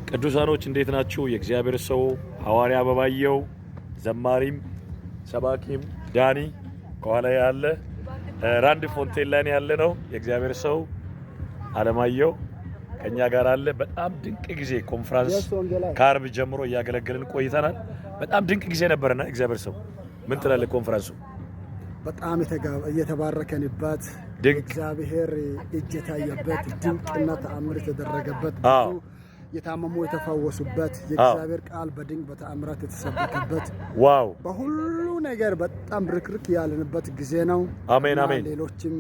ቅዱሳኖች እንዴት ናችሁ? የእግዚአብሔር ሰው ሐዋርያ አበባየው ዘማሪም ሰባኪም ዳኒ ከኋላ ያለ ራንድ ፎንቴን ላይ ያለ ነው። የእግዚአብሔር ሰው አለማየሁ ከኛ ጋር አለ። በጣም ድንቅ ጊዜ ኮንፈረንስ ከአርብ ጀምሮ እያገለገልን ቆይተናል። በጣም ድንቅ ጊዜ ነበርና እግዚአብሔር ሰው ምን ትላለህ? ኮንፈረንሱ በጣም የተባረከንበት እግዚአብሔር እጅ የታየበት ድንቅና ተአምር የተደረገበት የታመሙ የተፈወሱበት የእግዚአብሔር ቃል በድንቅ በተአምራት የተሰበከበት ዋው በሁሉ ነገር በጣም ርክርክ ያለንበት ጊዜ ነው። አሜን አሜን። ሌሎችም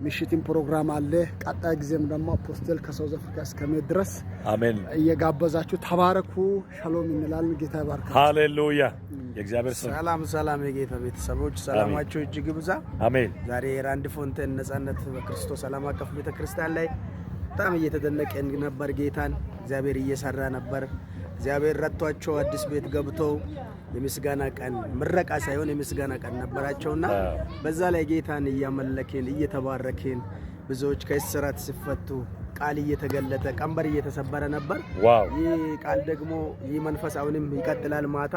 ምሽትም ፕሮግራም አለ። ቀጣይ ጊዜም ደግሞ አፖስቶል ከሳውዝ አፍሪካ እስከሚሄድ ድረስ አሜን እየጋበዛችሁ ተባረኩ። ሻሎም እንላለን። ጌታ ይባርክ። ሃሌሉያ። የእግዚአብሔር ሰላም የጌታ ቤተሰቦች ሰላማችሁ እጅግ ይብዛ። አሜን። ዛሬ ራንድ ፎንቴን ነጻነት በክርስቶስ ዓለም አቀፍ ቤተክርስቲያን ላይ በጣም እየተደነቀን ነበር። ጌታን እግዚአብሔር እየሰራ ነበር። እግዚአብሔር ረቷቸው አዲስ ቤት ገብተው የምስጋና ቀን ምረቃ ሳይሆን የምስጋና ቀን ነበራቸውና በዛ ላይ ጌታን እያመለከን እየተባረከን ብዙዎች ከእስራት ሲፈቱ ቃል እየተገለጠ ቀንበር እየተሰበረ ነበር። ዋው ይህ ቃል ደግሞ ይህ መንፈስ አሁንም ይቀጥላል። ማታ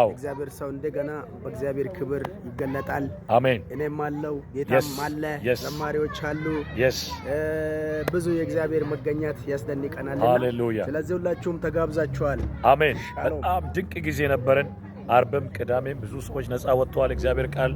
እግዚአብሔር ሰው እንደገና በእግዚአብሔር ክብር ይገለጣል። አሜን። እኔም አለው ጌታም አለ ዘማሪዎች አሉ። ብዙ የእግዚአብሔር መገኘት ያስደንቀናልና ሃሌሉያ። ስለዚህ ሁላችሁም ተጋብዛችኋል። አሜን። በጣም ድንቅ ጊዜ ነበረን። አርብም ቅዳሜም ብዙ ሰዎች ነፃ ወጥተዋል። እግዚአብሔር ቃል